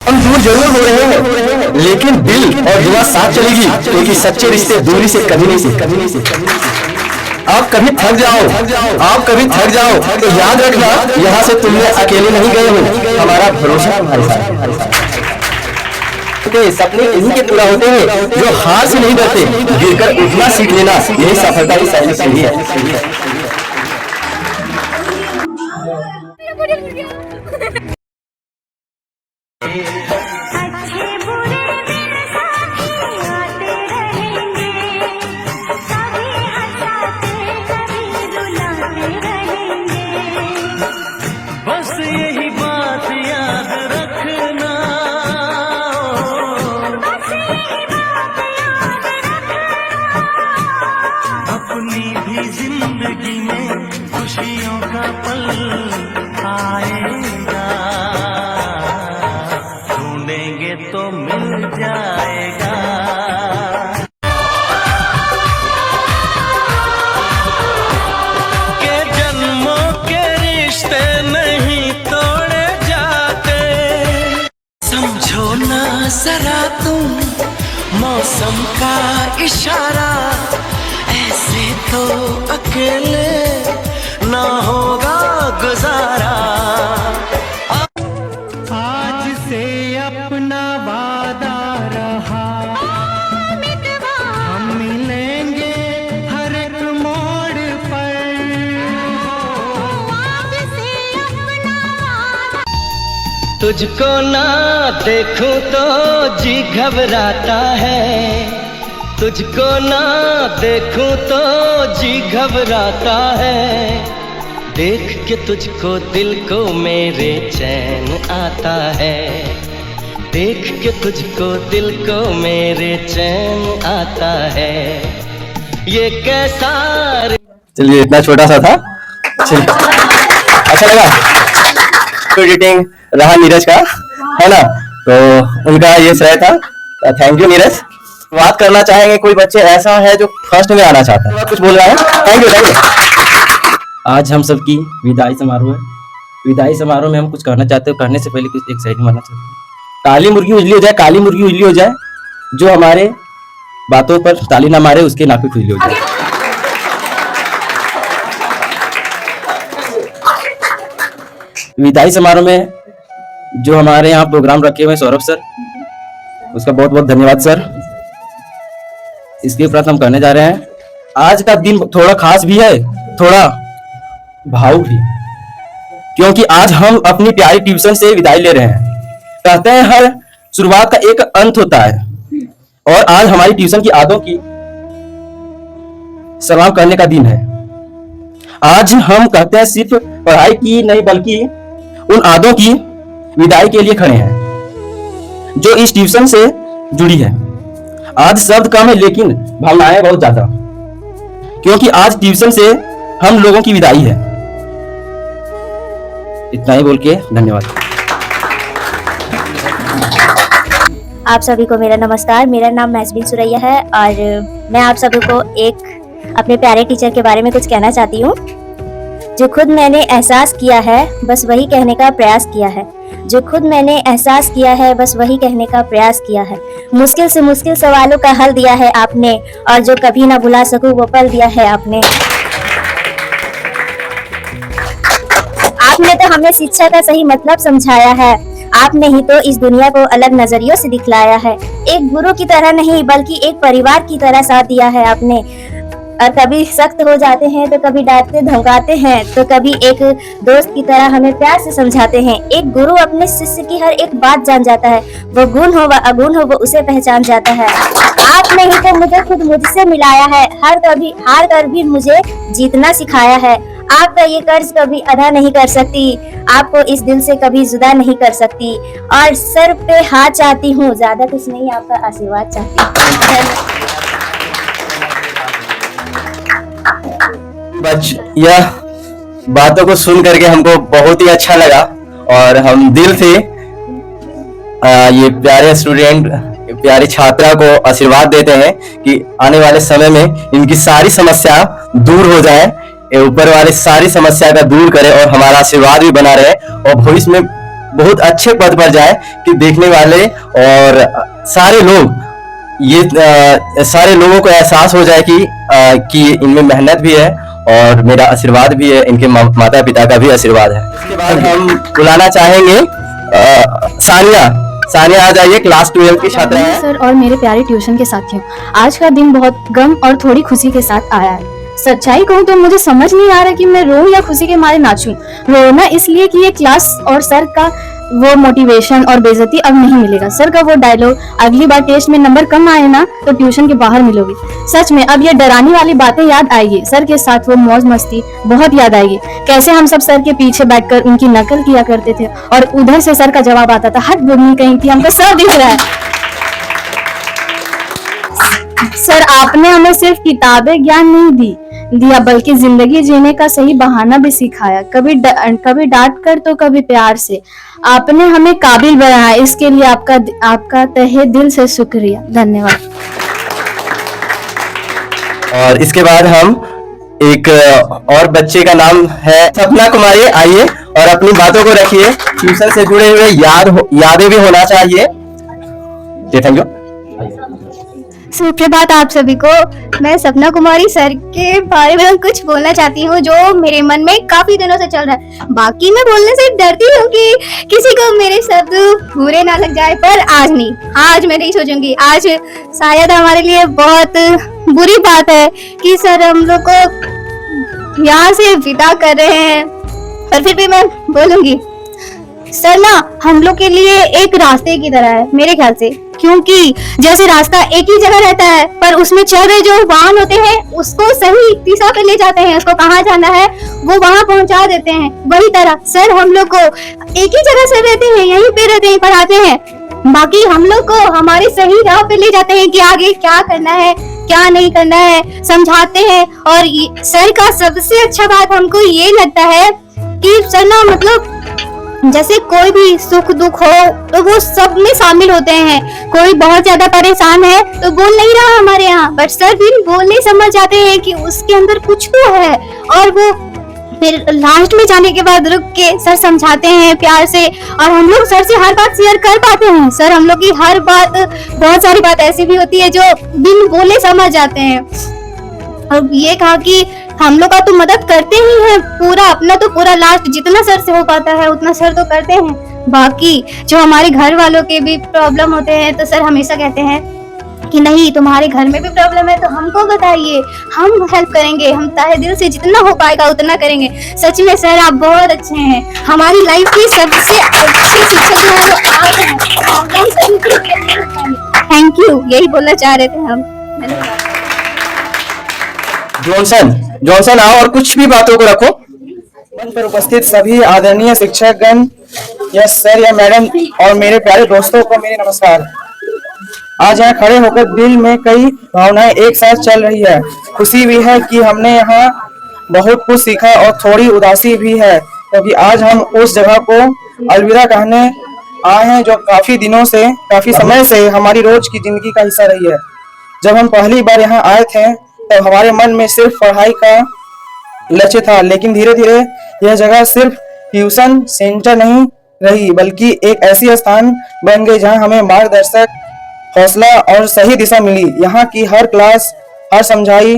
हम दूर जरूर हो रहे हैं, लेकिन दिल और दुआ साथ चलेगी, क्योंकि सच्चे रिश्ते दूरी से कभी नहीं सीखते। आप कभी थक जाओ तो याद रखना, यहाँ से तुमने अकेले नहीं गए हो, हमारा भरोसा तुम्हारे साथ। सपने इन्हीं के पूरा होते हैं जो हार से नहीं डरते, गिरकर उठना सीख लेना, यही सफलता की पहली सीढ़ी है। बस यही बात याद रखना, अपनी भी जिंदगी में खुशियों का पल आएगा, ढूंढेंगे तो मिल जाएगा। के जन्मों के रिश्ते नहीं तोड़े जाते, समझो ना जरा तुम मौसम का इशारा, ऐसे तो अकेले ना होगा गुजारा। आज से अपना वादा रहा, हम मिलेंगे हर एक मोड़ पर। तुझको ना देखूं तो जी घबराता है, तुझको ना देखूं तो जी घबराता है, देख के तुझको दिल को मेरे चैन आता है, देख के तुझको दिल को मेरे चैन आता है, ये कैसा। चलिए, इतना छोटा सा था, अच्छा लगा। एडिटिंग रहा नीरज का, है ना, तो उनका ये श्रेय था। Thank you Neeraj. बात करना चाहेंगे, कोई बच्चे ऐसा है जो फर्स्ट में आना चाहता है, कुछ बोल रहा है? Thank you. आज हम सबकी विदाई समारोह है। विदाई समारोह में हम कुछ कहना चाहते हो, कहने से पहले कुछ एक साइड मारना चाहते हैं। काली मुर्गी उजली हो जाए, काली मुर्गी उजली हो जाए, जो हमारे बातों पर ताली ना मारे उसके नाक पे खुजली हो जाए। विदाई समारोह में जो हमारे यहाँ प्रोग्राम रखे हुए सौरभ सर, उसका बहुत बहुत धन्यवाद सर। इसके उपरांत हम कहने जा रहे हैं, आज का दिन थोड़ा खास भी है, थोड़ा भावुक भी, क्योंकि आज हम अपनी प्यारी ट्यूशन से विदाई ले रहे हैं। कहते हैं हर शुरुआत का एक अंत होता है, और आज हमारी ट्यूशन की आदों की सलाम करने का दिन है। आज हम कहते हैं सिर्फ पढ़ाई की नहीं, बल्कि उन आदों की विदाई के लिए खड़े हैं जो इस ट्यूशन से जुड़ी है। आज शब्द कम है, लेकिन भावनाएं बहुत ज्यादा, क्योंकि आज ट्यूशन से हम लोगों की विदाई है। इतना ही बोल के धन्यवाद। आप सभी को मेरा नमस्कार। मेरा नाम महजबीन सुरैया है और मैं आप सभी को एक अपने प्यारे टीचर के बारे में कुछ कहना चाहती हूँ। जो खुद मैंने एहसास किया है, बस वही कहने का प्रयास किया है। जो खुद मैंने एहसास किया है, बस वही कहने का प्रयास किया है। मुश्किल से मुश्किल सवालों का हल दिया है आपने, और जो कभी ना भुला सकूं वो पल दिया है आपने। आपने तो हमें शिक्षा का सही मतलब समझाया है। आपने ही तो इस दुनिया को अलग नजरियों से दिखलाया है। एक गुरु की तरह नहीं, बल्कि एक परिवार की तरह साथ दिया है आपने। और कभी सख्त हो जाते हैं तो कभी डांटते धमकाते हैं, तो कभी एक दोस्त की तरह हमें प्यार से समझाते हैं। एक गुरु अपने शिष्य की हर एक बात जान जाता है, वो गुण हो व अगुण हो वो उसे पहचान जाता है। आपने ही तो मुझे खुद मुझसे मिलाया है, हार कर भी मुझे जीतना सिखाया है। आपका ये कर्ज कभी अदा नहीं कर सकती, आपको इस दिल से कभी जुदा नहीं कर सकती। और सर पे हाथ चाहती हूँ, ज्यादा कुछ नहीं, आपका आशीर्वाद चाहती हूँ। यह बातों को सुन करके हमको बहुत ही अच्छा लगा, और हम दिल से ये प्यारे स्टूडेंट, प्यारी छात्रा को आशीर्वाद देते हैं कि आने वाले समय में इनकी सारी समस्या दूर हो जाए, ऊपर वाले सारी समस्या का दूर करे और हमारा आशीर्वाद भी बना रहे, और भविष्य में बहुत अच्छे पद पर जाए कि देखने वाले और सारे लोग सारे लोगों को एहसास हो जाए कि इनमें मेहनत भी है और मेरा आशीर्वाद भी है, इनके माता पिता का भी आशीर्वाद है। इसके बाद हम बुलाना चाहेंगे सानिया आ जाइए, क्लास 12 की छात्रा है। सर और मेरे प्यारे ट्यूशन के साथियों, आज का दिन बहुत गम और थोड़ी खुशी के साथ आया है। सच्चाई कहूँ तो मुझे समझ नहीं आ रहा कि मैं रोऊं या खुशी के मारे नाचूं। रोना इसलिए कि ये क्लास और सर का वो मोटिवेशन और बेइज्जती अब नहीं मिलेगा। सर का वो डायलॉग, अगली बार टेस्ट में नंबर कम आए ना तो ट्यूशन के बाहर मिलोगे। सच में अब ये डराने वाली बातें याद आएगी। सर के साथ वो मौज मस्ती बहुत याद आएगी। कैसे हम सब सर के पीछे बैठकर उनकी नकल किया करते थे और उधर से सर का जवाब आता था, हट बुगनी कहीं की, हमको सब दिख रहा है। सर आपने हमें सिर्फ किताबें ज्ञान नहीं दिया बल्कि जिंदगी जीने का सही बहाना भी सिखाया। कभी डांट कर तो कभी प्यार से। आपने हमें काबिल बनाया, इसके लिए आपका तहे दिल से शुक्रिया, धन्यवाद। और इसके बाद हम एक और बच्चे का नाम है सपना कुमारी, आइए और अपनी बातों को रखिए। ट्यूशन से जुड़े हुए यादें भी होना चाहिए। Thank you. सुप्रभात आप सभी को। मैं सपना कुमारी सर के बारे में कुछ बोलना चाहती हूँ जो मेरे मन में काफी दिनों से चल रहा है। बाकी मैं बोलने से डरती हूँ कि किसी को मेरे शब्द बुरे ना लग जाए, पर आज नहीं, आज मैं नहीं सोचूंगी। आज शायद हमारे लिए बहुत बुरी बात है कि सर हम लोग को यहाँ से विदा कर रहे हैं, पर फिर भी मैं बोलूंगी सर ना हम लोग के लिए एक रास्ते की तरह है मेरे ख्याल से, क्योंकि जैसे रास्ता एक ही जगह रहता है पर उसमें चल रहे जो वाहन होते हैं उसको सही दिशा पे ले जाते हैं, उसको कहाँ जाना है वो वहाँ पहुँचा देते हैं। वही तरह सर हम लोग को एक ही जगह से रहते हैं, यहीं पे रहते हैं, पढ़ाते हैं, बाकी हम लोग को हमारे सही राह पे ले जाते हैं कि आगे क्या करना है क्या नहीं करना है, समझाते हैं। और सर का सबसे अच्छा बात हमको ये लगता है कि सर ना मतलब जैसे कोई भी सुख दुख हो तो वो सब में शामिल होते हैं। कोई बहुत ज्यादा परेशान है तो बोल नहीं रहा हमारे यहाँ, बट सर भी बोलने समझ जाते हैं कि उसके अंदर कुछ तो है, और वो फिर लास्ट में जाने के बाद रुक के सर समझाते हैं प्यार से, और हम लोग सर से हर बात शेयर कर पाते हैं। सर हम लोग की हर बात, बहुत सारी बात ऐसी भी होती है जो बिन बोले समझ जाते हैं। और ये कहा कि हम लोग का तो मदद करते ही हैं, पूरा अपना तो पूरा लास्ट जितना सर से हो पाता है उतना सर तो करते हैं। बाकी जो हमारे घर वालों के भी प्रॉब्लम होते हैं तो सर हमेशा कहते हैं कि नहीं तुम्हारे घर में भी प्रॉब्लम है तो हमको बताइए, हम हेल्प करेंगे, हम ताहे दिल से जितना हो पाएगा उतना करेंगे। सच में सर आप बहुत अच्छे हैं, हमारी लाइफ की सबसे अच्छे शिक्षक हैं आप। थैंक यू, यही बोलना चाह रहे थे हम। जॉनसन आओ और कुछ भी बातों को रखो। मंच पर उपस्थित सभी आदरणीय शिक्षकगण या सर या मैडम और मेरे प्यारे दोस्तों को मेरे नमस्कार। आज यहाँ खड़े होकर दिल में कई भावनाएं एक साथ चल रही है। खुशी भी है कि हमने यहाँ बहुत कुछ सीखा और थोड़ी उदासी भी है क्योंकि आज हम उस जगह को अलविदा कहने आए हैं जो काफी समय से हमारी रोज की जिंदगी का हिस्सा रही है। जब हम पहली बार यहाँ आए थे तो हमारे मन में सिर्फ पढ़ाई का लक्ष्य था, लेकिन धीरे धीरे यह जगह सिर्फ ट्यूशन सेंटर नहीं रही बल्कि एक ऐसी स्थान बन गई जहां हमें मार्गदर्शक, हौसला और सही दिशा मिली। यहाँ की हर क्लास, हर समझाई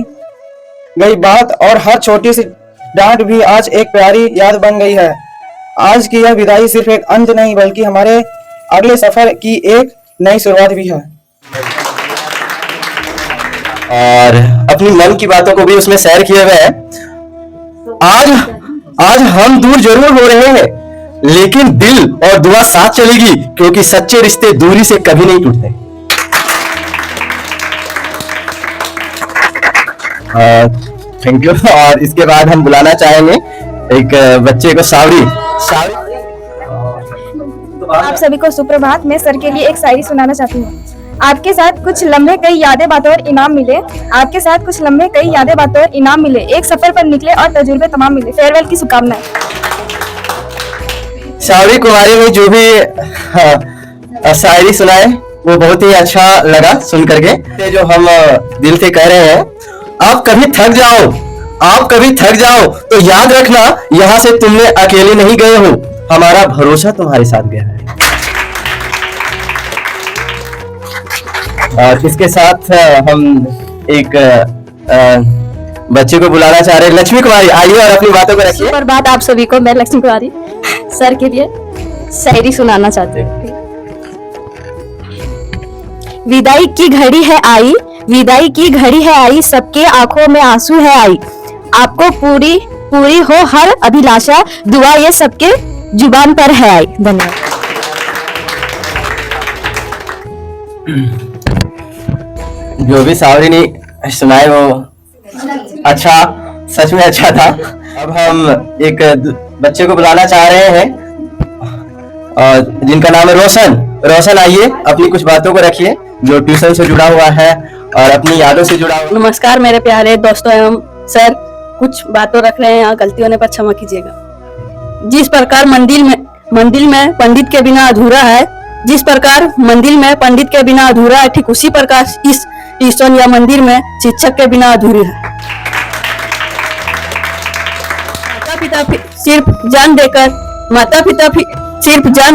गई बात और हर छोटी सी डांट भी आज एक प्यारी याद बन गई है। आज की यह विदाई सिर्फ एक अंत नहीं बल्कि हमारे अगले सफर की एक नई शुरुआत भी है। और अपनी मन की बातों को भी उसमें शेयर किए हुए हैं। आज हम दूर जरूर हो रहे हैं लेकिन दिल और दुआ साथ चलेगी क्योंकि सच्चे रिश्ते दूरी से कभी नहीं टूटते। Thank you. और इसके बाद हम बुलाना चाहेंगे एक बच्चे को, सावरी। आप सभी को सुप्रभात। मैं सर के लिए एक शायरी सुनाना चाहती हूँ। आपके साथ कुछ लम्हे कई यादें बातें और इनाम मिले, आपके साथ कुछ लम्हे कई यादें बातें और इनाम मिले, एक सफर पर निकले और तजुर्बे तमाम मिले। फेयरवेल की शुभकामनाएं। सावरी कुमारी ने जो भी शायरी सुनाए वो बहुत ही अच्छा लगा सुन करके। जो हम दिल से कह रहे हैं, आप कभी थक जाओ तो याद रखना यहाँ से तुमने अकेले नहीं गए हो, हमारा भरोसा तुम्हारे साथ गया है। और इसके साथ हम एक बच्चे को बुलाना चाह रहे हैं। लक्ष्मी कुमारी, आइए और अपनी बातों को रखिए। पर बात आप सभी को, मैं लक्ष्मी कुमारी सर के लिए शायरी सुनाना चाहती हूँ। विदाई की घड़ी है आई, विदाई की घड़ी है आई, सबके आंखों में आंसू है आई। आपको पूरी पूरी हो हर अभिलाषा, दुआ ये सबके जुबान पर है आई। धन्यवाद। जो भी सावरी ने सुनाए वो अच्छा, सच में अच्छा था। अब हम एक बच्चे को बुलाना चाह रहे हैं और जिनका नाम है रोशन। रोशन, आइए अपनी कुछ बातों को रखिए जो ट्यूशन से जुड़ा हुआ है और अपनी यादों से जुड़ा हुआ। नमस्कार मेरे प्यारे दोस्तों एवं सर, कुछ बातों रख रहे हैं यहाँ, गलती होने पर क्षमा कीजिएगा। जिस प्रकार मंदिर में पंडित के बिना अधूरा है, जिस प्रकार मंदिर में पंडित के बिना अधूरा है, ठीक उसी प्रकार इस ट्यूशन या मंदिर में शिक्षक के बिना अधूरी है। माता पिता सिर्फ जान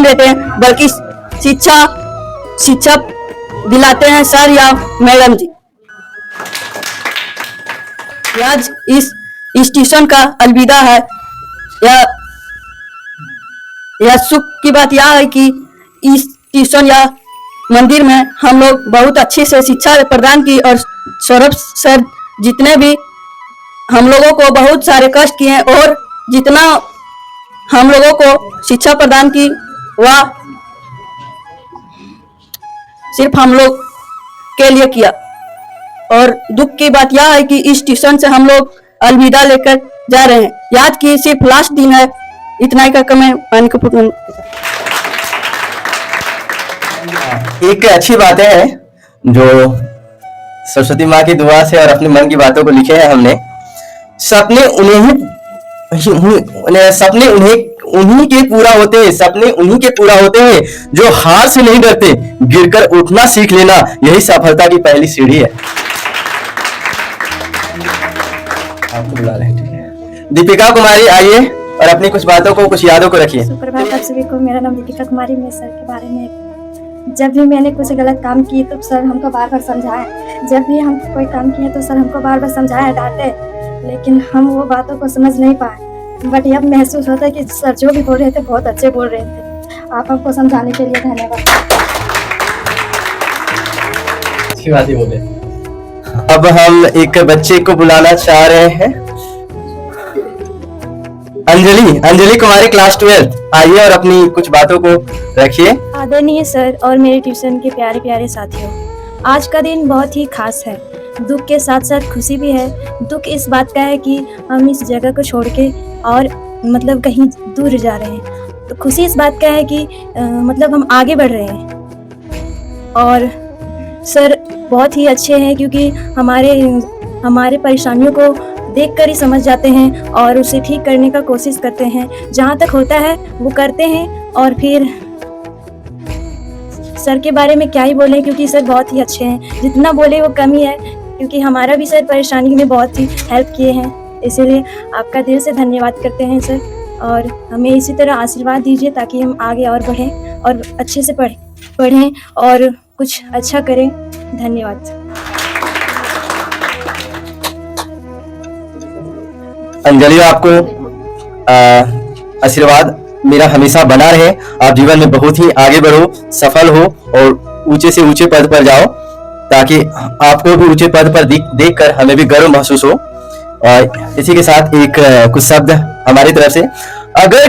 देते हैं, बल्कि शिक्षा दिलाते हैं सर या मैडम जी। आज इस ट्यूशन का अलविदा है। यह सुख की बात यह है कि इस ट्यूशन या मंदिर में हम लोग बहुत अच्छे से शिक्षा प्रदान की और सौरभ सर जितने भी हम लोगों को बहुत सारे कष्ट किए और जितना हम लोगों को शिक्षा प्रदान की वह सिर्फ हम लोग के लिए किया। और दुख की बात यह है कि इस ट्यूशन से हम लोग अलविदा लेकर जा रहे हैं। याद की सिर्फ लास्ट दिन है। इतना ही कहकर मैं पानी को फूटूं। एक अच्छी बातें हैं जो सरस्वती माँ की दुआ से और अपने मन की बातों को लिखे हैं हमने। सपने उन्हीं के पूरा होते हैं, सपने उन्हीं के पूरा होते हैं जो हार से नहीं डरते, गिरकर उठना सीख लेना यही सफलता की पहली सीढ़ी है। आपको बुला रहे हैं, ठीक है। दीपिका कुमारी, आइए और अपनी कुछ बातों को, कुछ यादों को रखिए। सुप्रभात आप सभी को। मेरा नाम दीपिका कुमारी। मैं सर के बारे में, जब भी मैंने कुछ गलत काम किए तो सर हमको बार बार समझाए। जब भी हम कोई काम किए तो सर हमको बार बार समझाए, डांटे, लेकिन हम वो बातों को समझ नहीं पाए। बट अब महसूस होता है कि सर जो भी बोल रहे थे बहुत अच्छे बोल रहे थे। आप हमको समझाने के लिए धन्यवाद। अच्छी बात ही बोले। अब हम एक बच्चे को बुलाना चाह रहे हैं। अंजलि कुमारी, क्लास 12, आइए और अपनी कुछ बातों को रखिए। आदरणीय सर और मेरे ट्यूशन के प्यारे प्यारे साथियों, आज का दिन बहुत ही खास है। दुख के साथ साथ खुशी भी है। दुख इस बात का है कि हम इस जगह को छोड़ के और मतलब कहीं दूर जा रहे हैं। तो खुशी इस बात का है कि मतलब हम आगे बढ़ रहे हैं। और सर बहुत ही अच्छे हैं क्योंकि हमारे परेशानियों को देखकर ही समझ जाते हैं और उसे ठीक करने का कोशिश करते हैं। जहाँ तक होता है वो करते हैं। और फिर सर के बारे में क्या ही बोलें, क्योंकि सर बहुत ही अच्छे हैं। जितना बोले वो कम ही है, क्योंकि हमारा भी सर परेशानी में बहुत ही हेल्प किए हैं। इसीलिए आपका दिल से धन्यवाद करते हैं सर, और हमें इसी तरह आशीर्वाद दीजिए ताकि हम आगे और बढ़ें और अच्छे से पढ़ें और कुछ अच्छा करें। धन्यवाद। अंजलि, आपको आशीर्वाद मेरा हमेशा बना रहे। आप जीवन में बहुत ही आगे बढ़ो, सफल हो और ऊंचे से ऊंचे पद पर जाओ, ताकि आपको भी ऊंचे पद पर देखकर हमें भी गर्व महसूस हो। और इसी के साथ एक कुछ शब्द हमारी तरफ से। अगर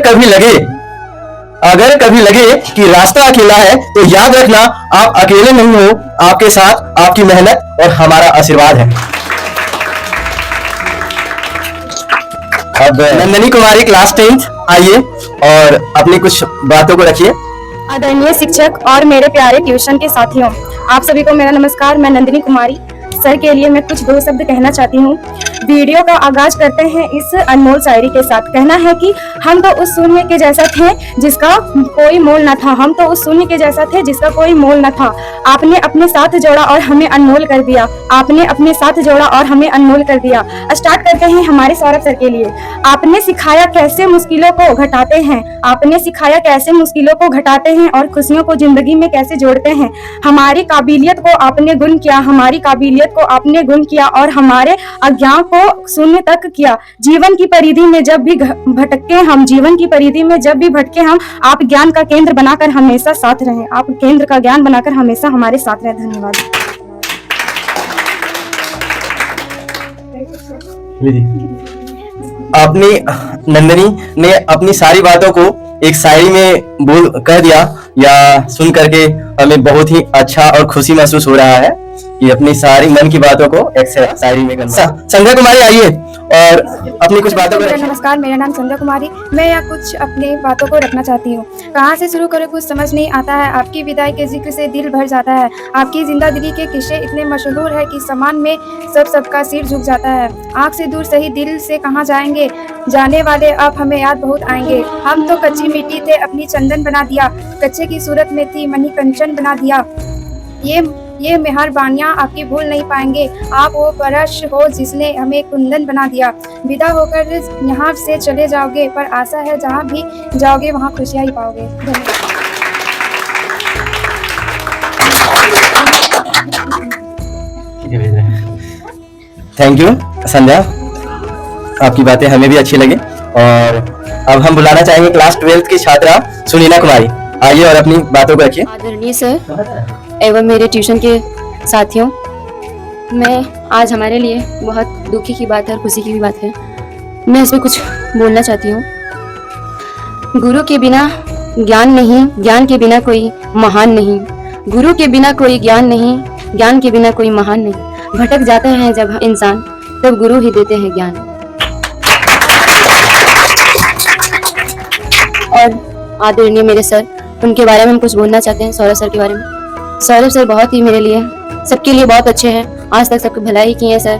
कभी लगे कि रास्ता अकेला है तो याद रखना आप अकेले नहीं हो, आपके साथ आपकी मेहनत और हमारा आशीर्वाद है। अब नंदिनी कुमारी, क्लास 10, आइए और अपनी कुछ बातों को रखिए। आदरणीय शिक्षक और मेरे प्यारे ट्यूशन के साथियों, आप सभी को मेरा नमस्कार। मैं नंदिनी कुमारी। सर के लिए मैं कुछ 2 शब्द कहना चाहती हूँ। वीडियो का आगाज करते हैं इस अनमोल शायरी के साथ। कहना है कि हम तो उस शून्य के जैसा थे जिसका कोई मोल न था, हम तो उस शून्य के जैसा थे जिसका कोई मोल न था। आपने अपने साथ जोड़ा और हमें अनमोल कर दिया, आपने अपने साथ जोड़ा और हमें अनमोल कर दिया। स्टार्ट करते हैं हमारे सौरभ सर के लिए। आपने सिखाया कैसे मुश्किलों को घटाते हैं, आपने सिखाया कैसे मुश्किलों को घटाते हैं और खुशियों को जिंदगी में कैसे जोड़ते हैं। हमारी काबिलियत को आपने गुण किया, हमारी काबिलियत को आपने गुण किया और हमारे अज्ञान को शून्य तक किया। जीवन की परिधि में जब भी भटके हम, जीवन की परिधि में जब भी भटके हम, आप ज्ञान का केंद्र बनाकर हमेशा साथ रहें, आप केंद्र का ज्ञान बनाकर हमेशा हमारे साथ रहें। धन्यवाद। अपनी नंदनी ने अपनी सारी बातों को एक शायरी में बोल कह दिया, या सुन करके हमें बहुत ही अच्छा और खुशी महसूस हो रहा है कि अपनी सारी मन की बातों को एक शायरी में करना। संध्या कुमारी आइए और अपनी कुछ बातों को। नमस्कार, मेरा नाम संध्या कुमारी। मैं यहाँ कुछ अपनी बातों को रखना चाहती हूँ। कहाँ से शुरू करें कुछ समझ नहीं आता है, आपकी विदाई के जिक्र से दिल भर जाता है। आपकी जिंदगी के किस्से इतने मशहूर है कि समान में सबका सिर झुक जाता है। आँख से दूर सही, दिल से कहाँ जाएंगे, जाने वाले आप हमें याद बहुत आएंगे। हम तो कच्ची मिट्टी थे, अपनी चंदन बना दिया, कच्चे की सूरत में थी मनी कंचन बना दिया। ये मेहरबानियाँ आपकी भूल नहीं पाएंगे, आप वो परश हो जिसने हमें कुंदन बना दिया। विदा होकर यहाँ से चले जाओगे, पर आशा है जहाँ भी जाओगे वहाँ खुशियाँ ही पाओगे। थैंक यू संध्या, आपकी बातें हमें भी अच्छी लगी। और अब हम बुलाना चाहेंगे क्लास 12th की छात्रा सुनीना कुमारी। आइए और अपनी बातों को रखिए। आदरणीय सर एवं मेरे ट्यूशन के साथियों, मैं आज हमारे लिए बहुत दुखी की बात है और खुशी की भी बात है। मैं इसमें कुछ बोलना चाहती हूँ। गुरु के बिना ज्ञान नहीं, ज्ञान के बिना कोई महान नहीं। गुरु के बिना कोई ज्ञान नहीं, ज्ञान के बिना कोई महान नहीं। भटक जाते हैं जब इंसान, तब गुरु ही देते हैं ज्ञान। और आदरणीय मेरे सर, उनके बारे में हम कुछ बोलना चाहते हैं। सौरभ सर के बारे में। सौरभ सर बहुत ही मेरे लिए, सबके लिए बहुत अच्छे हैं। आज तक सबकी भलाई की है सर।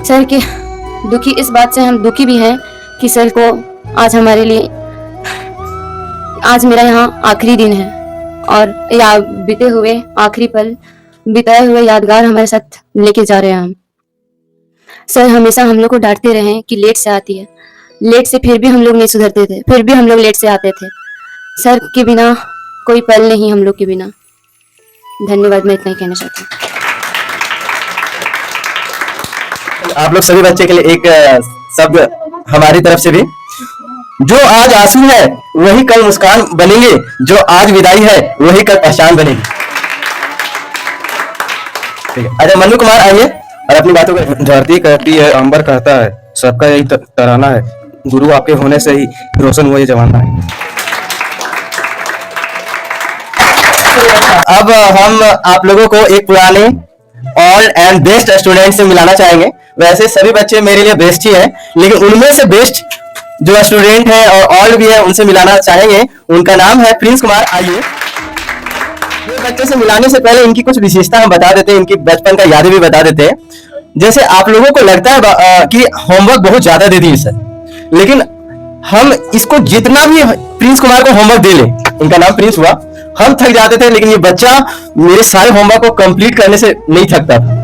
सर के दुखी इस बात से हम दुखी भी हैं कि सर को आज हमारे लिए, आज मेरा यहाँ आखिरी दिन है और या बीते हुए आखिरी पल, बिताए हुए यादगार हमारे साथ लेके जा रहे हैं हम। सर हमेशा हम लोग को डांटते रहे कि लेट से आती है, लेट से, फिर भी हम लोग नहीं सुधरते थे, फिर भी हम लोग लेट से आते थे। सर के बिना कोई पल नहीं, हम लोग के बिना। धन्यवाद, मैं इतना ही कहना चाहती हूँ। आप लोग सभी बच्चे के लिए एक शब्द हमारी तरफ से भी। जो आज आंसू है वही कल मुस्कान बनेंगे, जो आज विदाई है वही कल पहचान बनेगी। ठीक है, अच्छा मनु कुमार आइए और अपनी बातों को। धरती कहती है, अंबर कहता है, सबका यही तराना है, गुरु आपके होने से ही रोशन हुआ ये जमाना है। अब हम आप लोगों को एक पुराने ऑल एंड बेस्ट स्टूडेंट से मिलाना चाहेंगे। वैसे सभी बच्चे मेरे लिए बेस्ट ही हैं, लेकिन उनमें से बेस्ट जो स्टूडेंट है और ऑल भी है, उनसे मिलाना चाहेंगे। उनका नाम है प्रिंस कुमार। आइए। ये बच्चे से मिलाने से पहले इनकी कुछ विशेषता हम बता देते हैं, इनकी बचपन का यादें भी बता देते हैं। जैसे आप लोगों को लगता है कि होमवर्क बहुत ज्यादा दे दी सर, लेकिन हम इसको जितना भी प्रिंस कुमार को होमवर्क दे ले, इनका नाम प्रिंस हुआ, हम थक जाते थे, लेकिन ये बच्चा मेरे सारे होमवर्क को कंप्लीट करने से नहीं थकता था।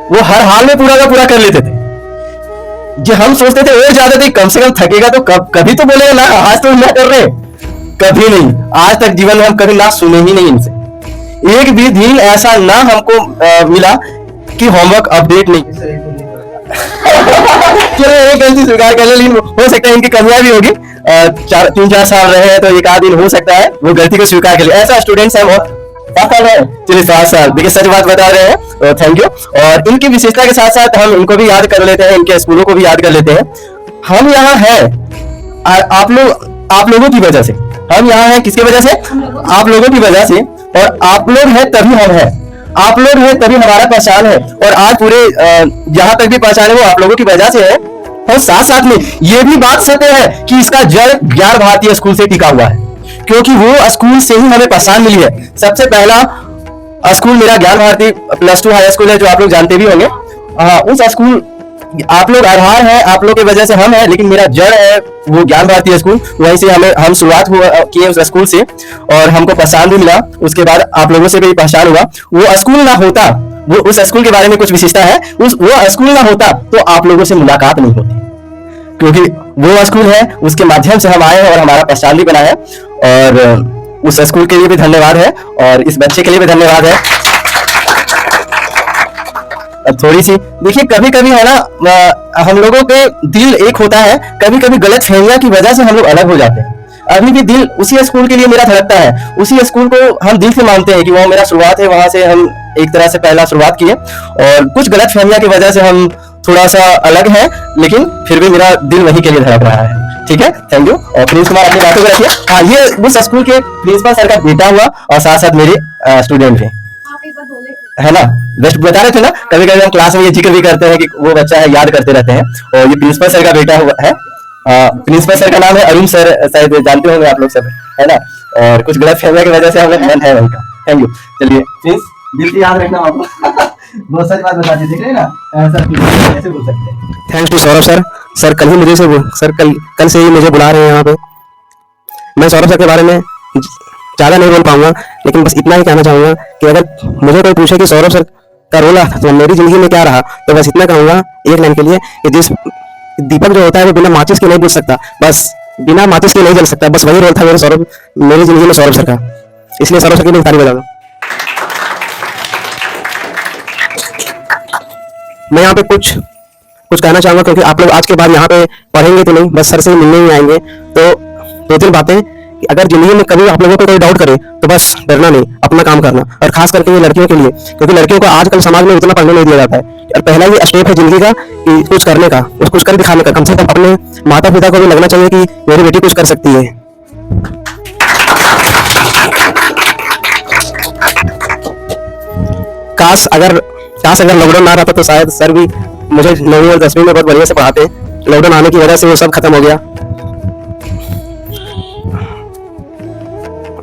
वो हर हाल में पूरा का पूरा कर लेते थे। जो हम सोचते थे और ज्यादा थे, कम से कम थकेगा तो कभी तो बोलेगा ना, आज तो ना कर रहे, कभी नहीं। आज तक जीवन में हम कभी ना सुने ही नहीं इनसे। एक भी दिन ऐसा ना हमको मिला कि होमवर्क अपडेट नहीं। चलो एक गलती स्वीकार कर ले, लेकिन हो सकता है इनकी कमियां भी होगी। 3-4 साल रहे हैं तो एक आध दिन हो सकता है वो गलती को स्वीकार कर ले। ऐसा स्टूडेंट्स है बहुत। 7 साल है, चलिए 7 साल, देखिए सच बात बता रहे हैं, थैंक यू। और इनकी विशेषता के साथ साथ हम इनको भी याद कर लेते हैं, इनके स्कूलों को भी याद कर लेते हैं। हम यहाँ है आप लोगों की वजह से। हम यहाँ हैं किसकी वजह से? आप लोगों की वजह से। और आप लोग हैं तभी हम हैं, आप लोग हैं तभी हमारा पहचान है। और आज पूरे जहां तक भी पहचान है वो आप लोगों की वजह से है। और साथ साथ में ये भी बात सत्य है कि इसका जड़ ज्ञान भारती स्कूल से टिका हुआ है, क्योंकि वो स्कूल से ही हमें पहचान मिली है। सबसे पहला स्कूल मेरा ज्ञान भारती +2 हाई स्कूल है, जो आप लोग जानते भी होंगे। उस स्कूल आप लोग आधार हैं, आप लोग की वजह से हम हैं, लेकिन मेरा जड़ है वो ज्ञान भारती स्कूल, वहीं से हम शुरुआत किए उस स्कूल से, और हमको पहचान भी मिला। उसके बाद आप लोगों से भी पहचान हुआ। वो स्कूल ना होता, वो उस स्कूल के बारे में कुछ विशेषता है, वो स्कूल ना होता तो आप लोगों से मुलाकात नहीं होती, क्योंकि वो स्कूल है, उसके माध्यम से हम आए हैं और हमारा पहचान भी बना है। और उस स्कूल के लिए भी धन्यवाद है और इस बच्चे के लिए भी धन्यवाद है। अब थोड़ी सी देखिए, कभी कभी है ना, हम लोगों के दिल एक होता है, कभी कभी गलत फहमियां की वजह से हम लोग अलग हो जाते हैं। अभी भी दिल उसी स्कूल के लिए मेरा धड़कता है, उसी स्कूल को हम दिल से मानते हैं कि वो मेरा शुरुआत है, वहां से हम एक तरह से पहला शुरुआत किए, और कुछ गलत फहमियां की वजह से हम थोड़ा सा अलग है, लेकिन फिर भी मेरा दिल वहीं के लिए धड़क रहा है। ठीक है, थैंक यू। और प्रिंस कुमार अपनी बातों को रखिए। हाँ, ये उस स्कूल के प्रिंसिपल सर का बेटा हुआ और साथ साथ मेरे स्टूडेंट भी है ना। बेस्ट बता रहे थे ना, कभी कभी हम क्लास में ये जिक्र भी करते हैं कि वो बच्चा है, याद करते रहते हैं। और ये प्रिंसिपल सर का बेटा हुआ है। प्रिंसिपल सर का नाम है अरुण सर, शायद जानते होंगे आप लोग सब, है ना। और कुछ गलत फहमिया की वजह से हमें मन है उनका। Thank you. चलिए प्रिंस, दिल से याद रखना आपको। बहुत सच बात बताती, देख रहे हैं ना, सर कैसे बोल सकते हैं। Thanks to Saurabh sir. Sir कल ही मुझे सर कल से ही मुझे बुला रहे हैं यहाँ पे। मैं सौरभ सर के बारे में ज़्यादा नहीं बोल पाऊंगा, लेकिन बस इतना ही कहना चाहूंगा कि अगर मुझे कोई पूछे कि सौरभ सर का रोल तो मेरी जिंदगी में क्या रहा, तो बस इतना कहूंगा एक लाइन के लिए कि जिस दीपक जो होता है वो बिना माचिस के नहीं बुझ सकता, बस बिना माचिस के नहीं जल सकता, बस वही रोल था मेरी जिंदगी में सौरभ सर का। इसलिए सौरभ सर की मैं तारीफ बता दूं। मैं यहाँ पे कुछ कहना चाहूंगा, क्योंकि आप लोग आज के बाद यहाँ पे पढ़ेंगे तो नहीं, बस सर से मिलने ही आएंगे। तो दो तीन बातें कि अगर जिंदगी में कभी आप लोगों को कोई डाउट करे तो बस डरना नहीं, अपना काम करना। और खास करके ये लड़कियों के लिए, क्योंकि लड़कियों को आजकल समाज में उतना पढ़ने नहीं दिया जाता है। और पहला ये स्टेप है जिंदगी का कि कुछ करने का, कुछ कर दिखाने का। कम से कम अपने माता पिता को भी लगना चाहिए कि मेरी बेटी कुछ कर सकती है। काश अगर लॉकडाउन ना रहता तो शायद सर भी मुझे 9वीं और 10वीं में बहुत बढ़िया से पढ़ाते। लॉकडाउन आने की वजह से वो सब खत्म हो गया।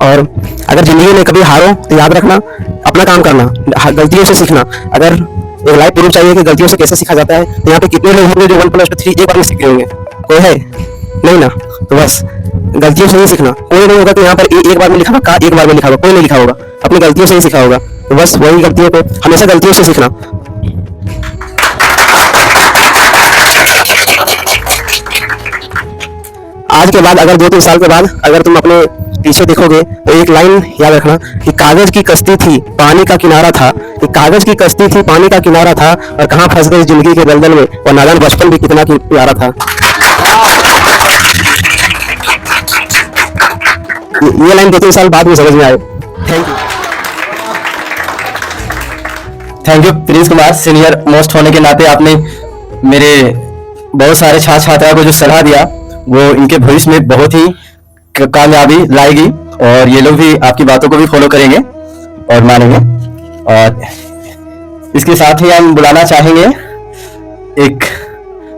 और अगर जिंदगी में कभी हारो तो याद रखना, अपना काम करना, गलतियों से सीखना। अगर एक लाइफ प्रूफ चाहिए कि गलतियों से कैसे सीखा जाता है, तो यहाँ पे कितने लोग होंगे जो 1+2 एक बार में सीख रहे होंगे? कोई है नहीं ना। तो बस गलतियों से ही सीखना। कोई नहीं होगा तो यहाँ पर एक बार में लिखा होगा, एक बार में लिखा होगा, कोई नहीं लिखा होगा, अपनी गलतियों से ही सीखा होगा। तो बस वही गलतियों को हमेशा गलतियों से सीखना। आज के बाद अगर 2-3 साल के बाद अगर तुम अपने पीछे देखोगे तो एक लाइन याद रखना कि कागज की कश्ती थी, पानी का किनारा था। कि कागज की कश्ती थी, पानी का किनारा था, और कहाँ फंस गई जिंदगी के दलदल में, और नादान बचपन भी कितना प्यारा था। ये लाइन 2-3 साल बाद में समझ में आए। Thank you. Thank you Prince Kumar. Senior most होने के नाते आपने मेरे बहुत सारे छात्र छात्राओं को जो सलाह दिया वो इनके भविष्य में बहुत ही कामयाबी लाएगी, और ये लोग भी आपकी बातों को भी फॉलो करेंगे और मानेंगे। और इसके साथ ही हम बुलाना चाहेंगे एक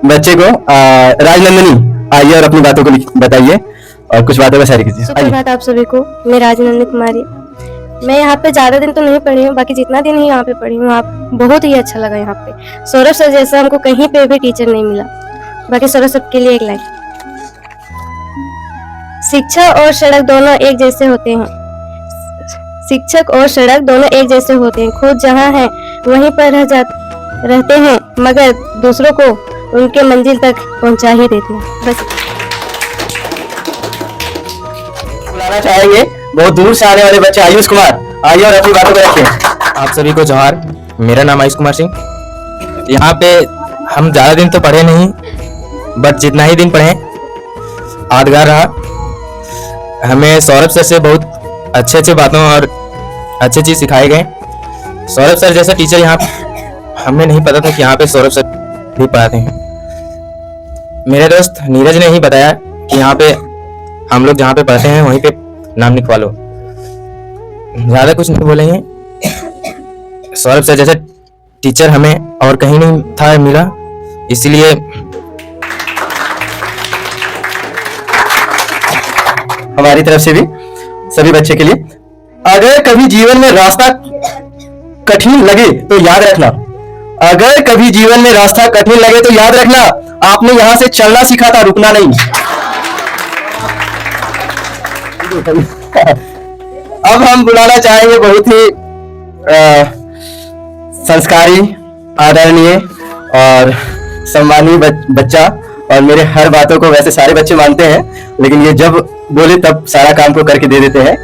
बच्चे को, राजनंदिनी। आइए और अपनी बातों को बताइए और कुछ बातों को शेयर कीजिए। सुप्रभात आप सभी को। मैं राजनंदिनी कुमारी। मैं यहाँ पे ज्यादा दिन तो नहीं पढ़ी हूँ, बाकी जितना दिन ही यहाँ पे पढ़ी हूँ आप बहुत ही अच्छा लगा यहाँ पे। सौरभ सर जैसा हमको कहीं पे भी टीचर नहीं मिला। बाकी सौरभ सर के लिए एक लाइन। शिक्षा और सड़क दोनों एक जैसे होते हैं। शिक्षक और सड़क दोनों एक जैसे होते हैं। खुद जहाँ है वहीं पर रहते हैं, मगर दूसरों को उनके मंजिल तक पहुँचा ही देते हैं। बस बुलाना चाहेंगे बहुत दूर से आने वाले बच्चे आयुष कुमार। आइए और अपनी बातों को रखिए। आप सभी को जोहार। मेरा नाम आयुष कुमार सिंह। यहाँ पे हम ज़्यादा दिन तो पढ़े नहीं, बट जितना ही दिन पढ़े यादगार रहा। हमें सौरभ सर से बहुत अच्छे बातों और अच्छे चीज़ सिखाए गए। सौरभ सर जैसा टीचर यहाँ हमें नहीं पता था कि यहाँ पे सौरभ सर भी पढ़ाते हैं। मेरे दोस्त नीरज ने ही बताया कि यहाँ पे हम लोग जहाँ पे पढ़ते हैं वहीं पे नाम लिखवा लो। ज़्यादा कुछ नहीं बोलेंगे। सौरभ सर जैसा टीचर हमें और कहीं नहीं था मिला, इसलिए हमारी तरफ से भी सभी बच्चे के लिए, अगर कभी जीवन में रास्ता कठिन लगे तो याद रखना, अगर कभी जीवन में रास्ता कठिन लगे तो याद रखना, आपने यहाँ से चलना सीखा था, रुकना नहीं। अब हम बुलाना चाहेंगे बहुत ही संस्कारी, आदरणीय और सम्मानीय बच्चा, और मेरे हर बातों को वैसे सारे बच्चे मानते हैं, लेकिन ये जब बोले तब सारा काम को करके दे देते हैं।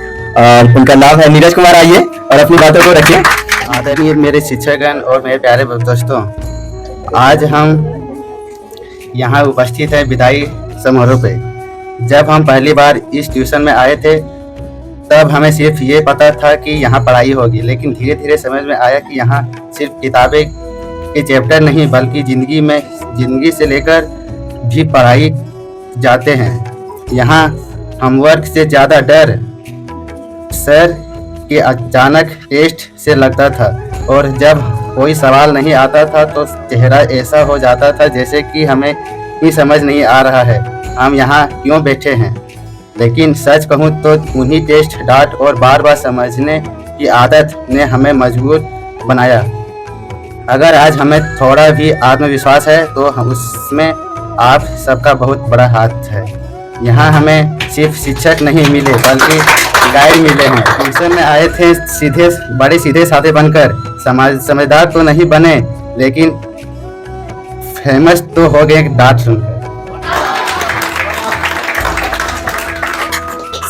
उनका नाम है नीरज कुमार। आइए और अपनी बातों को रखिए। आदरणीय मेरे शिक्षकगण और मेरे प्यारे दोस्तों, आज हम यहाँ उपस्थित है विदाई समारोह पे। जब हम पहली बार इस ट्यूशन में आए थे तब हमें सिर्फ ये पता था कि यहाँ पढ़ाई होगी, लेकिन धीरे धीरे समझ में आया कि यहाँ सिर्फ किताबें के चैप्टर नहीं बल्कि जिंदगी से लेकर भी पढ़ाई जाते हैं। यहाँ होमवर्क से ज़्यादा डर सर के अचानक टेस्ट से लगता था, और जब कोई सवाल नहीं आता था तो चेहरा ऐसा हो जाता था जैसे कि हमें ही समझ नहीं आ रहा है हम यहाँ क्यों बैठे हैं। लेकिन सच कहूँ तो उन्हीं टेस्ट, डांट और बार बार समझने की आदत ने हमें मजबूत बनाया। अगर आज हमें थोड़ा भी आत्मविश्वास है तो उसमें आप सबका बहुत बड़ा हाथ है। यहाँ हमें सिर्फ शिक्षक नहीं मिले बल्कि गाइड मिले हैं। ट्यूशन में आए थे सीधे साधे बनकर, समझदार तो नहीं बने लेकिन फेमस तो हो गए डांट सुनकर।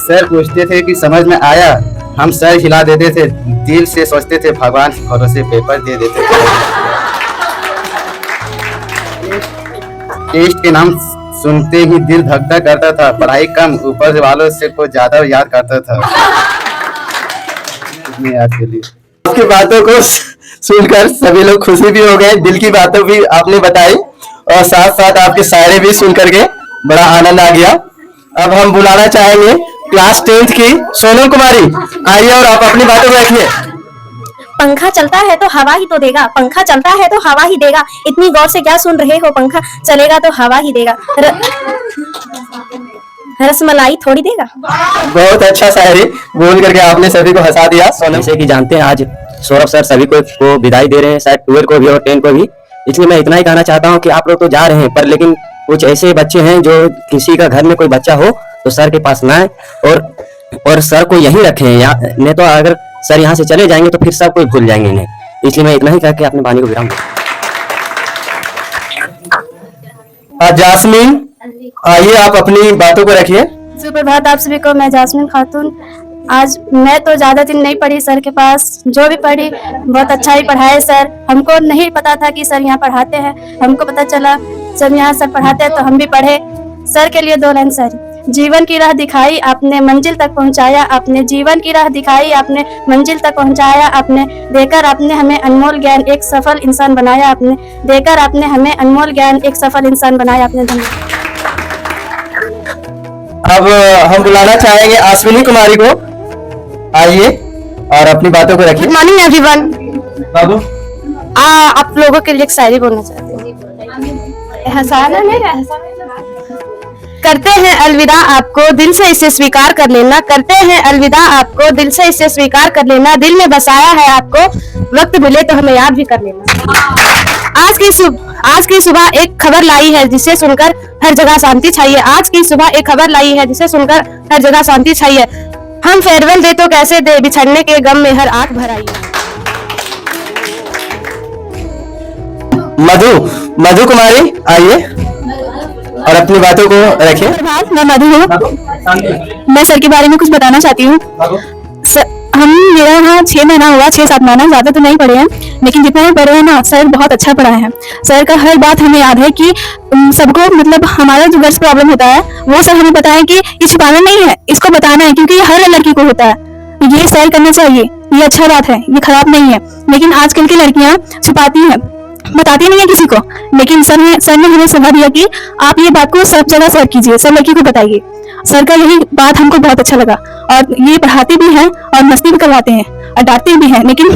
सर पूछते थे कि समझ में आया, हम सर हिला देते थे, दिल से सोचते थे भगवान के भरोसे पेपर दे देते थे। टेस्ट के नाम सुनते ही दिल धक धक करता था, पढ़ाई कम, ऊपर वालों से कुछ ज्यादा याद करता था। याद के लिए आपकी बातों को सुनकर सभी लोग खुशी भी हो गए, दिल की बातों भी आपने बताई, और साथ साथ आपके शायरी भी सुन करके बड़ा आनंद आ गया। अब हम बुलाना चाहेंगे क्लास 10th की सोनम कुमारी। आइए और आप अपनी बातों को रखिए। पंखा चलता है तो हवा ही तो देगा, पंखा चलता है तो हवा ही देगा, इतनी गौर से क्या सुन रहे हो, पंखा चलेगा तो हवा ही देगा, रसमलाई थोड़ी देगा। बहुत अच्छा शायरी बोल करके आपने सभी को हंसा दिया। सोनम, जैसे कि जानते हैं आज सौरभ सर सभी को विदाई दे रहे हैं, शायद 12 को भी और 10 को भी, इसलिए मैं इतना ही कहना चाहता हूँ कि आप लोग तो जा रहे हैं, पर लेकिन कुछ ऐसे बच्चे हैं जो किसी का घर में कोई बच्चा हो तो सर के पास ना आए और सर को यहीं रखें, नहीं तो अगर सर यहाँ से चले जाएंगे तो फिर सब कोई भूल जाएंगे इन्हें। इसलिए मैं इतना ही कह के अपने वाणी को विराम दूं। जास्मीन, आइए आप अपनी बातों को रखिए। सुप्रभात आप सभी को, मैं जास्मीन खातून। आज मैं तो ज्यादा दिन नहीं पढ़ी सर के पास, जो भी पढ़ी बहुत अच्छा ही पढ़ाए सर। हमको नहीं पता था कि सर यहाँ पढ़ाते हैं, हमको पता चला जब यहाँ सर पढ़ाते हैं तो हम भी पढ़े। सर के लिए 2 लाइन सर। जीवन की राह दिखाई आपने मंजिल तक पहुँचाया, आपने जीवन की राह दिखाई आपने मंजिल तक पहुँचाया, आपने देकर आपने हमें अनमोल ज्ञान एक सफल इंसान बनाया, आपने देकर आपने हमें अनमोल ज्ञान एक सफल इंसान बनाया, आपने धन्यवाद। अब हम बुलाना चाहेंगे आश्विनी कुमारी को। आइए और अपनी बातों को रखिए। Good morning everyone. बाबू, आप लोगों के लिए एक शायरी बोलना चाहते हैं। करते हैं अलविदा आपको, दिल से इसे स्वीकार कर लेना, करते हैं अलविदा आपको, दिल से इसे स्वीकार कर लेना, दिल में बसाया है आपको, वक्त मिले तो हमें याद भी कर लेना। आज की सुबह एक खबर लाई है जिसे सुनकर हर जगह शांति छाई है, आज की सुबह एक खबर लाई है जिसे सुनकर हर जगह शांति छाई है। हम फेयरवेल दे तो कैसे दे, बिछड़ने के गम में हर आंख भर आई है। मधु कुमारी, आइए और अपनी बातों को रखिए। मैं मधु हूँ, मैं सर के बारे में कुछ बताना चाहती हूँ। मेरा यहाँ 6 महीना हुआ, 6-7 महीना, ज्यादा तो नहीं पढ़े हैं, लेकिन जितना भी पढ़े हैं ना सर बहुत अच्छा पढ़ाए हैं। सर का हर बात हमें याद है कि सबको मतलब हमारा जो गर्ल्स प्रॉब्लम होता है वो सर हमें बताया कि ये छिपाना नहीं है, इसको बताना है, क्योंकि ये हर लड़की को होता है, ये सर करना चाहिए, ये अच्छा बात है, ये खराब नहीं है। लेकिन आजकल की लड़कियां छिपाती हैं, बताती नहीं है किसी को, लेकिन सर ने हमें सलाह दिया कि आप ये बात को सब जगह शेयर कीजिए, सब लड़की को बताइए। सर का यही बात हमको बहुत अच्छा लगा, और ये पढ़ाते भी हैं और मस्ती भी करवाते हैं और डांटते भी हैं, लेकिन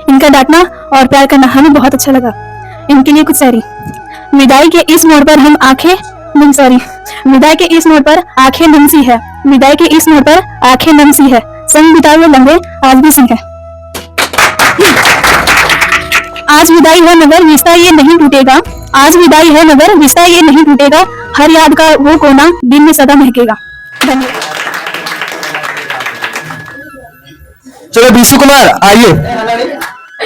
इनका डांटना और प्यार करना हमें बहुत अच्छा लगा। इनके लिए कुछ शायरी। विदाई के इस मोड़ पर हम विदाई के इस मोड़ पर आंखें नम सी है, विदाई के इस मोड़ पर आंखें नम सी है, संग बिताए हुए लम्हे आज भी सी है। आज विदाई है मगर रिश्ता ये नहीं टूटेगा, आज विदाई है मगर रिश्ता ये नहीं टूटेगा, हर याद का वो कोना दिल में सदा महकेगा। धन्यवाद। चलो बीसू कुमार आइए।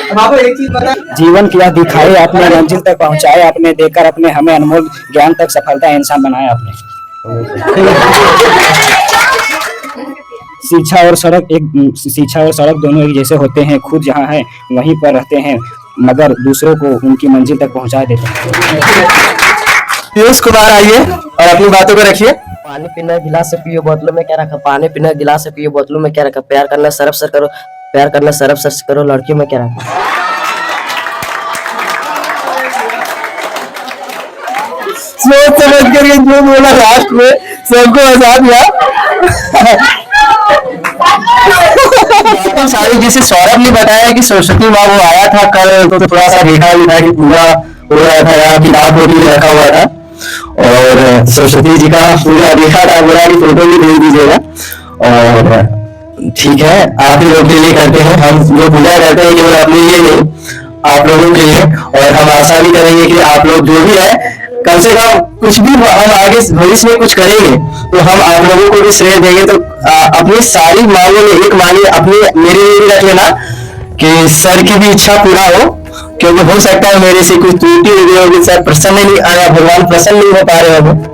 अब आपको एक चीज पता, जीवन की राह दिखाए आपने, मंजिल तक पहुंचाए आपने, देकर अपने हमें अनमोल ज्ञान तक सफलता इंसान बनाया आपने। शिक्षा और सड़क दोनों एक जैसे होते हैं, खुद जहाँ है वहीं पर रहते हैं मगर दूसरों को उनकी मंजिल तक पहुंचा देते हैं। पीयूष कुमार आइए और अपनी बातों को रखिए। पानी पीना गिलास से पियो बोतलों में क्या रखा, पानी पीना गिलास से पियो बोतलों में क्या रखा, प्यार करना सरफ सर करो, प्यार करना सरफ सर करो, लड़कियों में क्या रखा। सोच समझ कर ये जो बोला लास्ट में सबको हंसा दिया। सारी जैसे सौरभ ने बताया कि सरस्वती माँ वो आया था कल, तो थोड़ा सा देखा भी था कि पूरा हो रहा था, यहाँ किताब भी रखा हुआ था और सरस्वती जी का पूरा देखा था, बोला कि फोटो भी भेज दीजिएगा। और ठीक है, आप ही लोग के लिए करते हैं, हम लोग पूजा करते हैं केवल अपने लिए नहीं, आप लोगों के लिए। और हम आशा भी करेंगे कि आप लोग जो भी है कम से कम कुछ भी हम आगे भविष्य में कुछ करेंगे तो हम आप लोगों को भी श्रेय देंगे। तो अपनी सारी मांगों में एक मांगे अपनी मेरे लिए भी रख लेना कि सर की भी इच्छा पूरा हो, क्योंकि हो सकता है मेरे से कुछ त्रुटि हुई होगी, सर प्रसन्न नहीं आया, भगवान प्रसन्न नहीं हो पा रहे होंगे।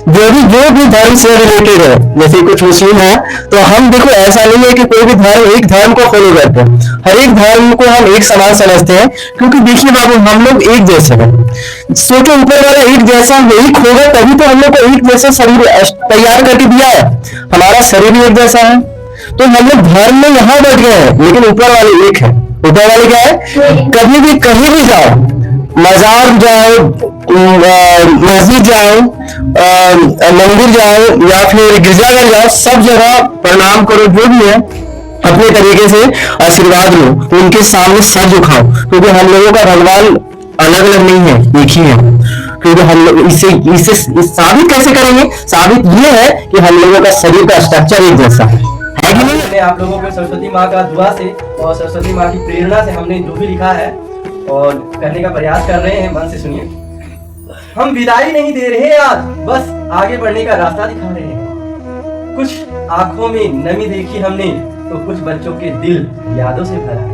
जो भी धर्म से रिलेटेड है, जैसे कुछ मुस्लिम है तो हम देखो ऐसा नहीं है कि कोई भी धर्म एक धर्म को फॉलो करते हैं, हर एक धर्म को हम एक समान समझते हैं, क्योंकि देखिए बाबू हम लोग एक जैसे हैं। सोचो ऊपर वाला एक जैसा एक होगा तभी तो हम लोग को एक जैसा शरीर तैयार करके दिया है, हमारा शरीर भी एक जैसा है। तो हम लोग धर्म में यहाँ बैठ गए हैं लेकिन ऊपर वाले एक है। ऊपर वाले क्या है, कभी भी कहीं भी जाओ, मजार जाओ, मस्जिद जाओ, मंदिर जाओ या फिर गिरजाघर जाओ, सब जगह प्रणाम करो, जो भी है अपने तरीके से आशीर्वाद लो, उनके सामने सर झुकाओ, क्योंकि हम लोगों का भगवान अलग अलग नहीं है, एक ही है। क्योंकि हम लोग इसे साबित कैसे करेंगे, साबित ये है कि हम लोगों का शरीर का स्ट्रक्चर एक जैसा है कि नहीं। हमने आप लोगों को सरस्वती माँ का दुआ से और सरस्वती माँ की प्रेरणा से हमने जो भी लिखा है और करने का प्रयास कर रहे हैं, मन से सुनिए। हम विदाई नहीं दे रहे आज, बस आगे बढ़ने का रास्ता दिखा रहे हैं। कुछ आंखों में नमी देखी हमने तो कुछ बच्चों के दिल यादों से भरा है।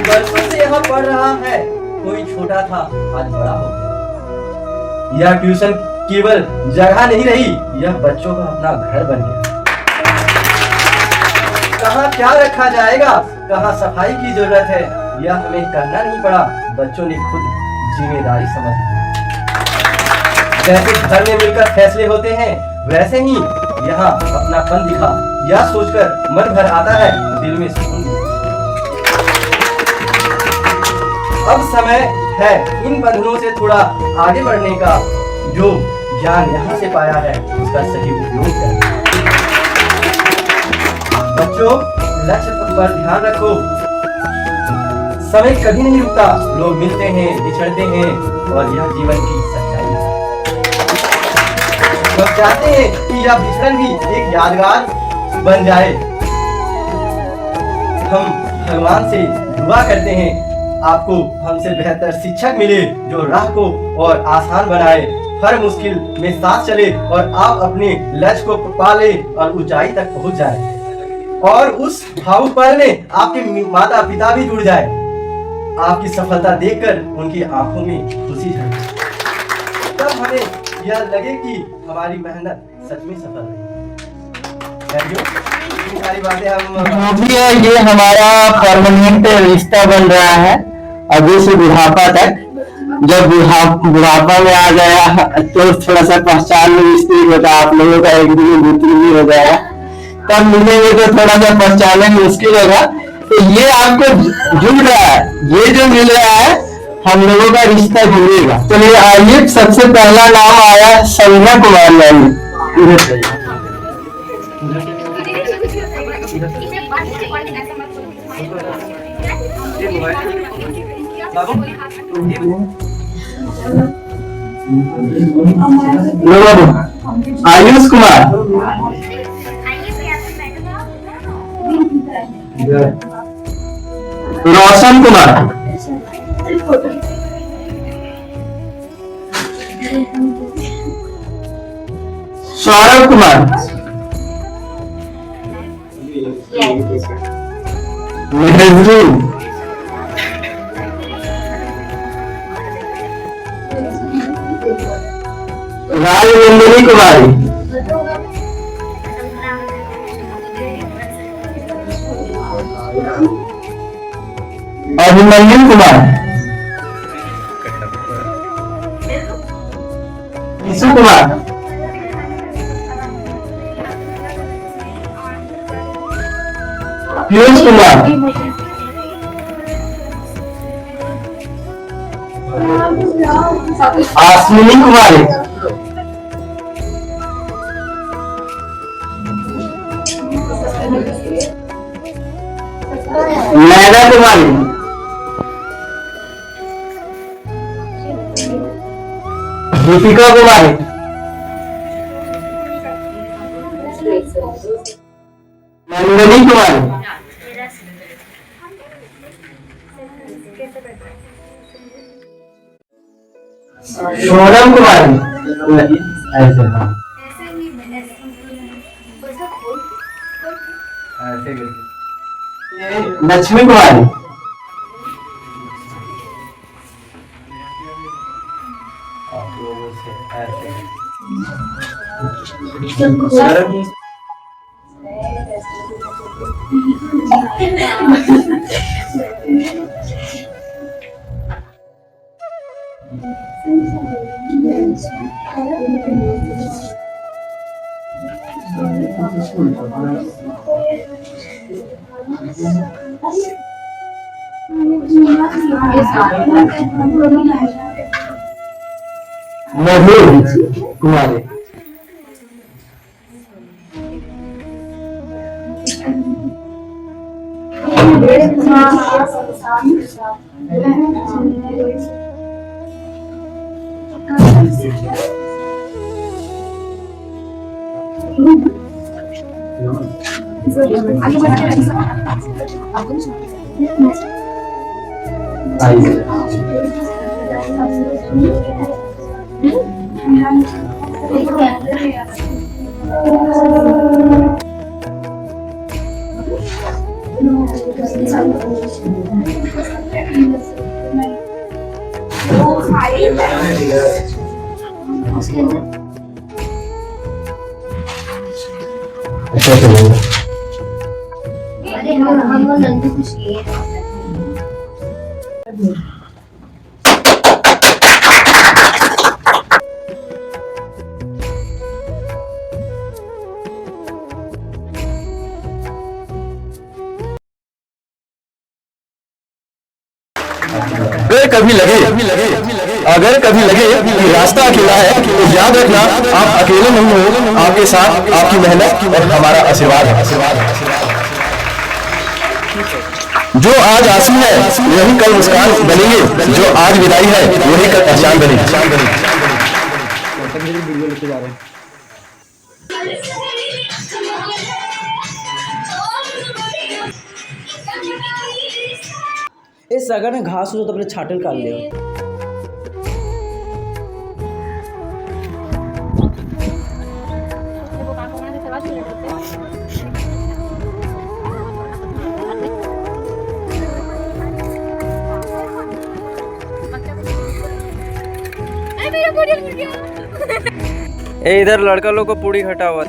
बरसों से यहाँ पढ़ रहा है, कोई छोटा था आज बड़ा हो गया। यह ट्यूशन केवल जगह नहीं रही, यह बच्चों का अपना घर बन गया। कहाँ क्या रखा जाएगा, कहाँ सफाई की जरूरत है, यह हमें करना नहीं पड़ा, बच्चों ने खुद जिम्मेदारी समझ ली। जैसे घर में मिलकर फैसले होते हैं वैसे ही यहाँ अपनापन दिखा, यह सोचकर मन भर आता है, दिल में सुकून। अब समय है इन बंधनों से थोड़ा आगे बढ़ने का, जो ज्ञान यहाँ से पाया है उसका सही उपयोग करें। बच्चों लक्ष्य पर ध्यान रखो, समय कभी नहीं रुकता, लोग मिलते हैं बिछड़ते हैं और यह जीवन की सच्चाई है। लोग चाहते हैं कि यह बिछड़न भी एक यादगार बन जाए। हम भगवान से दुआ करते हैं आपको हमसे बेहतर शिक्षक मिले, जो राह को और आसान बनाए, हर मुश्किल में साथ चले और आप अपने लक्ष्य को पा ले और ऊंचाई तक पहुंच जाए। और उस भावुक पल में आपके माता पिता भी जुड़ जाए, आपकी सफलता देखकर उनकी आंखों में खुशी झलके, तब हमें यह लगे कि हमारी मेहनत सच में सफल है। सारी बातें हम जो भी है ये हमारा परमानेंट रिश्ता बन रहा है अभी से बुढ़ापा तक। जब बुढ़ापा में आ गया तो थोड़ा सा पहचान में मुश्किल होता है, आप लोगों का एक दिन बुद्धि भी हो जाएगा, तब मिलेंगे तो थोड़ा सा पहचानने में मुश्किल होगा। तो ये आपको जुड़ रहा है, ये जो मिल रहा है हम लोगों का रिश्ता जुड़ेगा। तो ये आइए, सबसे पहला नाम आया संध्या कुमार नाम। आयुष कुमार, रोशन कुमार, सौरभ कुमार, मेहजून, राजनंदिनी कुमारी, अभिमन्यु कुमार, यीशु कुमार, पीयूष कुमार, आश्विनी कुमारी, नैना कुमारी, दीपिका कुमारी, नंदिनी कुमारी, सोनम कुमारी, लक्ष्मी कुमारी, मधुर कुमारी, अगर कभी लगे कि रास्ता अकेला है तो याद रखना आप अकेले नहीं हो, आपके साथ आपकी मेहनत और हमारा आशीर्वाद है। जो आज आंसू है वही कल मुस्कान बनेंगे, जो आज विदाई है वही कल पहचान बनेगी। इस जगह ने घास हो तो अपने छाटल काट लिया। इधर लड़का लोग को पूरी हटा हुआ।